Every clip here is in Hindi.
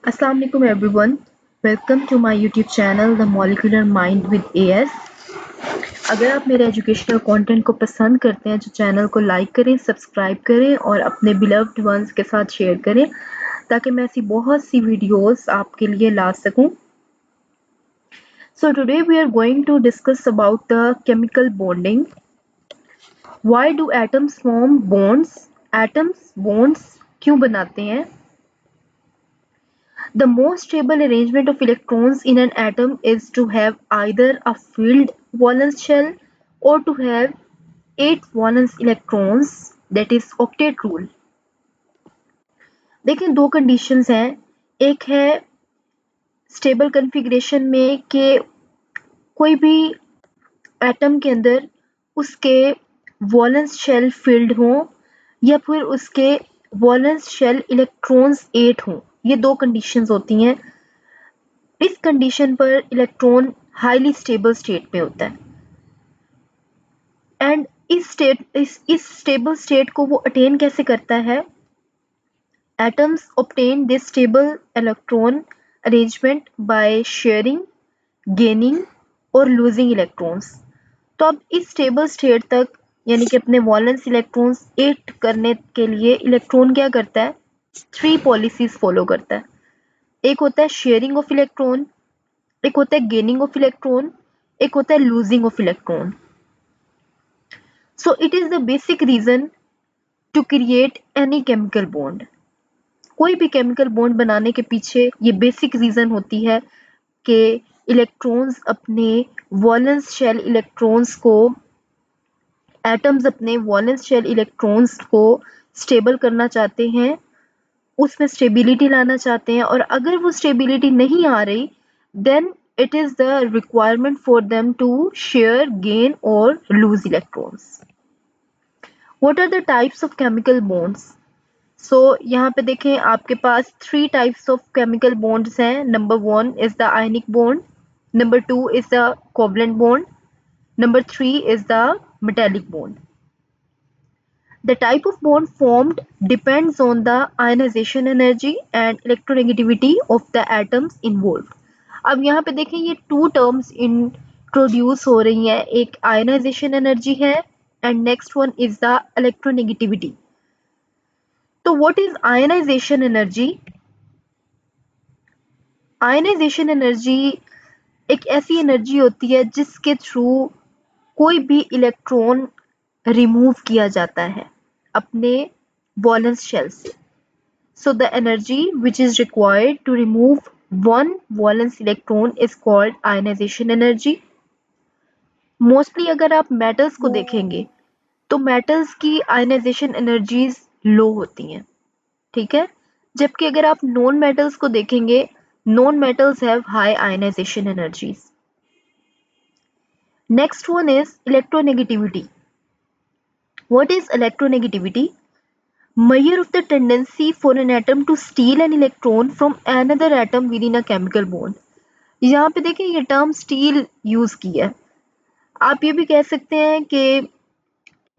Assalamu alaikum everyone. Welcome to my YouTube channel The Molecular Mind with AS. अगर आप मेरे एजुकेशनल कंटेंट को पसंद करते हैं तो चैनल को लाइक करें, सब्सक्राइब करें और अपने बिलव्ड वंस के साथ शेयर करें ताकि मैं ऐसी बहुत सी वीडियोस आपके लिए ला सकूं. So today we are going to discuss about the chemical bonding. Why do atoms form bonds? Atoms bonds क्यों बनाते हैं? The most stable arrangement of electrons in an atom is to have either a filled valence shell or to have 8 valence electrons, that is octet rule. देखिए दो कंडीशंस हैं. एक है स्टेबल कॉन्फ़िगरेशन में कि कोई भी एटम के अंदर उसके वैलेंस शेल फिल्ड हों या फिर उसके वैलेंस शेल इलेक्ट्रॉन्स 8 हों. ये दो कंडीशंस होती हैं. इस कंडीशन पर इलेक्ट्रॉन हाईली स्टेबल स्टेट में होता है एंड इस स्टेबल स्टेट को वो अटेन कैसे करता है? Atoms obtain this stable electron arrangement by sharing, gaining और लूजिंग इलेक्ट्रॉन्स. तो अब इस स्टेबल स्टेट तक यानी कि अपने वैलेंस इलेक्ट्रॉन्स 8 करने के लिए इलेक्ट्रॉन क्या करता है? 3 पॉलिसीज फॉलो करता है. एक होता है शेयरिंग ऑफ इलेक्ट्रॉन, एक होता है गेनिंग ऑफ इलेक्ट्रॉन, एक होता है losing of electron. So it is the basic reason to create any chemical bond. कोई भी केमिकल बॉन्ड बनाने के पीछे ये बेसिक रीजन होती है कि इलेक्ट्रॉन्स अपने वैलेंस शेल इलेक्ट्रॉन्स को एटम्स अपने वैलेंस शेल इलेक्ट्रॉन्स को स्टेबल करना चाहते हैं, उसमें स्टेबिलिटी लाना चाहते हैं और अगर वो स्टेबिलिटी नहीं आ रही then it is the requirement for them to share, gain or lose electrons. What are the types of chemical bonds? So यहाँ पे देखें आपके पास 3 types of chemical bonds हैं. Number 1 is the ionic bond, number 2 is the covalent bond, number 3 is the metallic bond. The type of bond formed depends on the ionization energy and electronegativity of the atoms involved. अब यहाँ पे देखें ये 2 terms introduce हो रही हैं. एक ionization energy है and next one is the electronegativity. तो what is ionization energy? Ionization energy एक ऐसी एनर्जी होती है जिसके थ्रू कोई भी इलेक्ट्रॉन रिमूव किया जाता है अपने वैलेंस शेल से. So the energy which is required to remove one valence electron is called ionization energy. Mostly अगर आप मेटल्स को देखेंगे तो मेटल्स की आयनाइजेशन एनर्जीज लो होती हैं, ठीक है, जबकि अगर आप नॉन मेटल्स को देखेंगे non metals have high ionisation energies. Next one is electronegativity. What is electronegativity? Measure of the tendency for an atom to steal an electron from another atom within a chemical bond. यहाँ पे देखें ये टर्म स्टील यूज की है. आप ये भी कह सकते हैं कि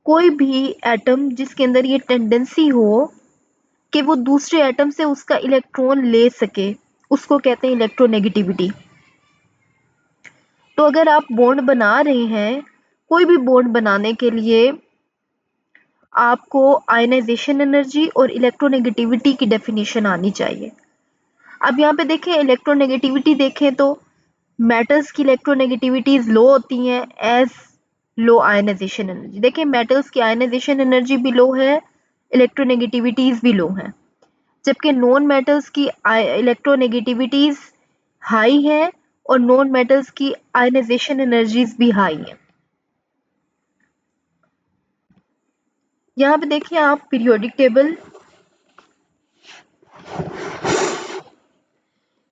कोई भी एटम जिसके अंदर ये टेंडेंसी हो कि वो दूसरे एटम से उसका इलेक्ट्रॉन ले सके उसको कहते हैं इलेक्ट्रोनेगेटिविटी. तो अगर आप बॉन्ड बना रहे हैं, कोई भी बॉन्ड बनाने के लिए आपको आयनाइजेशन एनर्जी और इलेक्ट्रोनेगेटिविटी की डेफिनेशन आनी चाहिए. अब यहाँ पे देखें इलेक्ट्रोनेगेटिविटी देखें तो मेटल्स की इलेक्ट्रोनेगेटिविटीज लो होती हैं एज लो आयनाइजेशन एनर्जी. देखें मेटल्स की आयनाइजेशन एनर्जी भी लो है, इलेक्ट्रोनेगेटिविटीज भी लो हैं, जबकि नॉन मेटल्स की इलेक्ट्रोनेगेटिविटीज हाई है और नॉन मेटल्स की आयनाइजेशन एनर्जीज भी हाई हैं. यहाँ पे देखिए आप पीरियोडिक टेबल.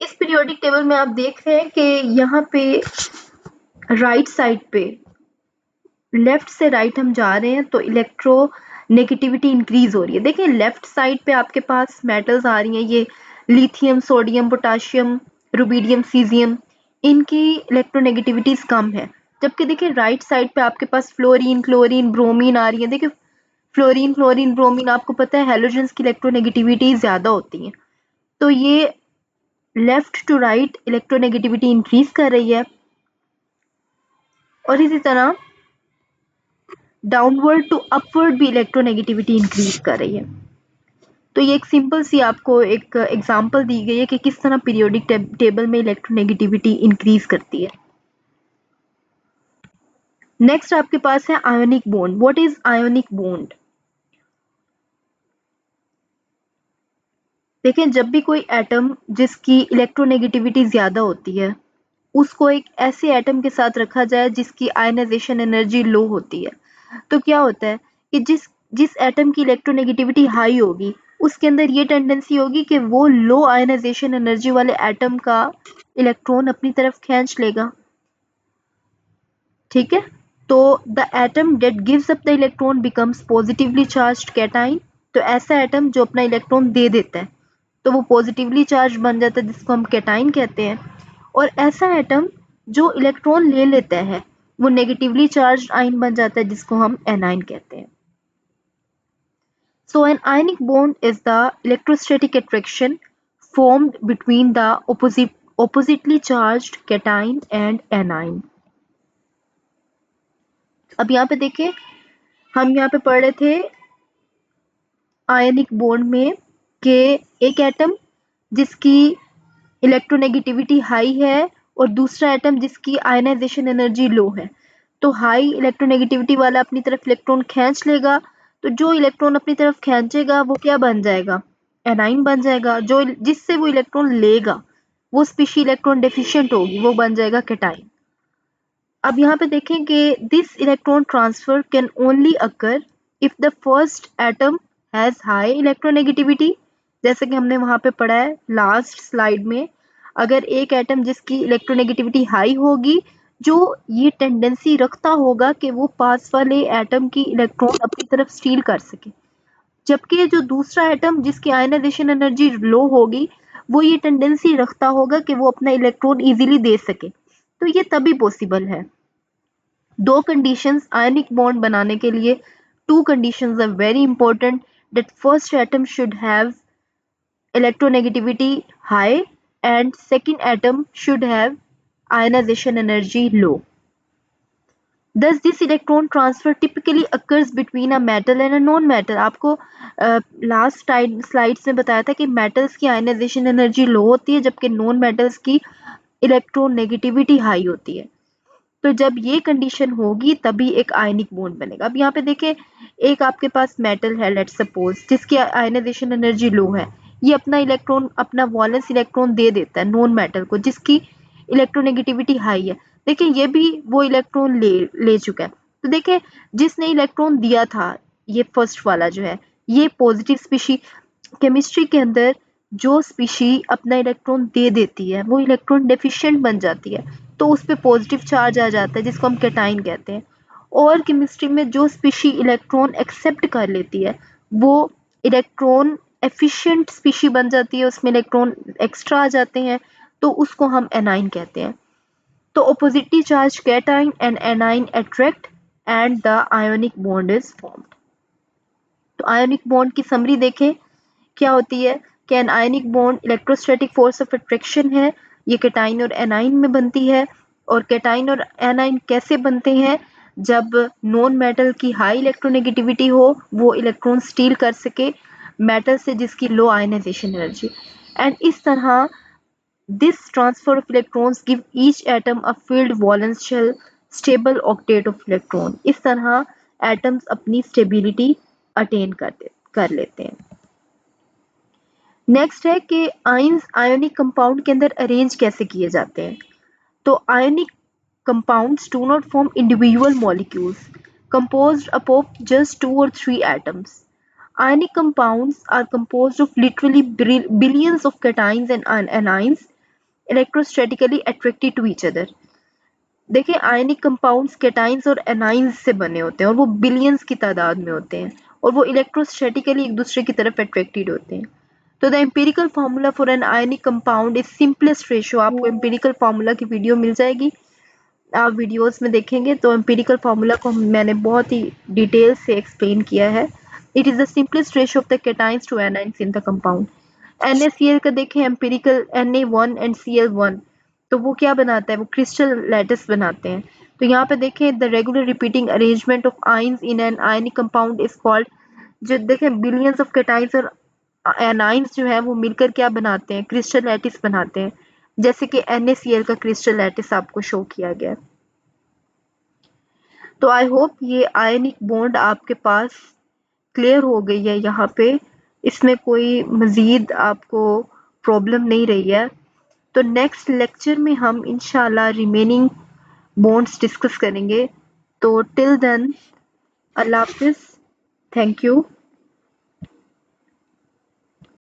इस पीरियोडिक टेबल में आप देख रहे हैं कि यहाँ पे राइट साइड पे लेफ्ट से राइट हम जा रहे हैं तो इलेक्ट्रो नेगेटिविटी इंक्रीज हो रही है. देखिए लेफ्ट साइड पे आपके पास मेटल्स आ रही हैं, ये lithium, sodium, potassium, rubidium, caesium, इनकी इलेक्ट्रोनेगेटिविटीज कम है. जबकि देखिए राइट साइड पे आपके पास फ्लोरीन, क्लोरीन, ब्रोमीन आ रही है. देखिए फ्लोरीन, ब्रोमीन आपको पता है हैलोजेंस की इलेक्ट्रोनेगेटिविटी ज्यादा होती है. तो ये left to right electronegativity increase कर रही है, और इसी तरह डाउनवर्ड टू अपवर्ड भी इलेक्ट्रोनेगेटिविटी इंक्रीज कर रही है। तो ये एक सिंपल सी आपको एक एग्जांपल दी गई है कि किस तरह पीरियोडिक टेबल में इलेक्ट्रोनेगेटिविटी इंक्रीज करती है। नेक्स्ट आपके पास है ionic bond. What is ionic bond? देखें, जब भी कोई एटम जिसकी इलेक्ट्रोनेगेटिविटी ज्यादा होती है उसको एक ऐसे एटम के साथ रखा जाए जिसकी आयनाइजेशन एनर्जी लो होती है, तो क्या होता है कि जिस जिस एटम की इलेक्ट्रोनेगेटिविटी हाई होगी उसके अंदर ये टेंडेंसी होगी कि वो लो आयनाइजेशन एनर्जी वाले एटम का इलेक्ट्रॉन अपनी तरफ खींच लेगा। ठीक है, तो the atom that gives up the electron becomes positively charged cation. तो ऐसा एटम जो अपना इलेक्ट्रॉन दे देता है तो वो पॉजिटिवली चार्ज बन जाता है जिसको हम कैटाइन कहते हैं, और ऐसा एटम जो इलेक्ट्रॉन ले लेता है वो नेगेटिवली चार्ज आयन बन जाता है जिसको हम एनाइन कहते हैं। So an ionic bond is the electrostatic attraction formed between the oppositely charged cation and anion. अब यहाँ पे देखें, हम यहाँ पे पढ़ रहे थे आयनिक बॉन्ड में कि एक एटम जिसकी इलेक्ट्रोनेगेटिविटी हाई है और दूसरा एटम जिसकी आयनाइजेशन एनर्जी लो है। तो हाई इलेक्ट्रोनेगेटिविटी वाला अपनी तरफ इलेक्ट्रॉन खींच लेगा, तो जो इलेक्ट्रॉन अपनी तरफ खींचेगा वो क्या बन जाएगा? एनाइन बन जाएगा। जो जिससे वो इलेक्ट्रॉन लेगा वो स्पीशी इलेक्ट्रॉन डेफिशिएंट होगी, वो बन जाएगा कैटाइन। अब यहाँ पे देखें कि this electron transfer can only occur if the first atom has high electronegativity. जैसे कि हमने वहां पे पढ़ा है लास्ट स्लाइड में, अगर एक एटम जिसकी इलेक्ट्रोनेगेटिविटी हाई होगी जो ये टेंडेंसी रखता होगा कि वो पास वाले एटम की इलेक्ट्रॉन अपनी तरफ स्टील कर सके, जबकि जो दूसरा एटम जिसकी आयनाइजेशन एनर्जी लो होगी वो ये टेंडेंसी रखता होगा कि वो अपना इलेक्ट्रॉन इजीली दे सके। तो ये तभी पॉसिबल है। दो कंडीशंस आयनिक बॉन्ड बनाने के लिए, two conditions are very important, that first atom should have electronegativity high and second atom should have ionization energy low. Thus this electron transfer typically occurs between a metal and a non-metal. आपको लास्ट स्लाइड्स में बताया था कि मेटल्स की आयनाइजेशन एनर्जी लो होती है जबकि नॉन मेटल्स की इलेक्ट्रोनेगेटिविटी हाई होती है। तो जब ये कंडीशन होगी तभी एक आयनिक बॉन्ड बनेगा। अब यहाँ पे देखें, एक आपके पास मेटल है लेट्स सपोज जिसकी आयनाइजेशन एनर्जी लो है, ये अपना इलेक्ट्रॉन अपना वैलेंस इलेक्ट्रॉन दे देता है नॉन मेटल को जिसकी इलेक्ट्रोनेगेटिविटी हाई है। देखिए ये भी वो इलेक्ट्रॉन ले चुका है। तो देखिए जिसने इलेक्ट्रॉन दिया था, ये फर्स्ट वाला जो है, ये पॉजिटिव स्पीशी। केमिस्ट्री के अंदर जो स्पीशी अपना इलेक्ट्रॉन दे देती है वो इलेक्ट्रॉन डेफिशिएंट बन जाती है, तो उस पर पॉजिटिव चार्ज आ जाता है जिसको हम कैटाइन कहते हैं। और केमिस्ट्री में जो स्पीशी इलेक्ट्रॉन एक्सेप्ट कर लेती है वो इलेक्ट्रॉन एफिशिएंट स्पीशी बन जाती है, उसमें इलेक्ट्रॉन एक्स्ट्रा आ जाते हैं, तो उसको हम एनाइन कहते हैं। तो oppositely charged cation and anion attract and the ionic bond is formed. तो आयोनिक बॉन्ड की समरी देखें क्या होती है कि an ionic bond electrostatic force of attraction है, ये कैटाइन और एनाइन में बनती है। और कैटाइन और एनाइन कैसे बनते हैं? जब नॉन मेटल की हाई इलेक्ट्रोनेगेटिविटी हो, वो इलेक्ट्रॉन स्टील कर सके मेटल से जिसकी लो आयनाइजेशन एनर्जी, एंड इस तरह this transfer of electrons give each atom a filled valence shell stable octet of electron. इस तरह एटम्स अपनी स्टेबिलिटी अटेन कर लेते हैं। नेक्स्ट है कि आयंस आयोनिक कंपाउंड के अंदर अरेंज कैसे किए जाते हैं। तो ionic compounds do not form individual molecules composed of just 2 or 3 atoms. Ionic compounds are composed of literally billions of cations and anions electrostatically attracted to each other. देखिए आयनिक कंपाउंड्स कैटाइंस और एनाइंस से बने होते हैं और वो बिलियंस की तादाद में होते हैं और वो इलेक्ट्रोस्टैटिकली एक दूसरे की तरफ अट्रैक्टेड होते हैं। तो the empirical formula for an ionic compound is simplest ratio. आपको एम्पिरिकल फार्मूला की वीडियो मिल जाएगी, आप वीडियोस में देखेंगे तो एम्पिरिकल फार्मूला को मैंने बहुत ही डिटेल से एक्सप्लेन किया है। It is the simplest ratio of the cations to anions in the compound. NaCl का देखें एम्पिरिकल Na1 एंड Cl1, तो वो क्या बनाता है, वो क्रिस्टल लैटिस बनाते हैं। तो यहाँ पे देखें the regular repeating arrangement of ions in an ionic compound is called, जो देखें बिलियंस ऑफ कैटाइंस और एनाइंस जो है वो मिलकर क्या बनाते हैं, क्रिस्टल लैटिस बनाते हैं, जैसे कि NaCl का क्रिस्टल लैटिस आपको शो किया गया। तो आई होप ये आयनिक बॉन्ड आपके पास क्लियर हो गई है यहाँ पे, इसमें कोई मज़ीद आपको प्रॉब्लम नहीं रही है। तो नेक्स्ट लेक्चर में हम इंशाल्लाह रिमेनिंग बॉन्ड्स डिस्कस करेंगे। तो टिल देन, अल्लाह हाफिज़, थैंक यू।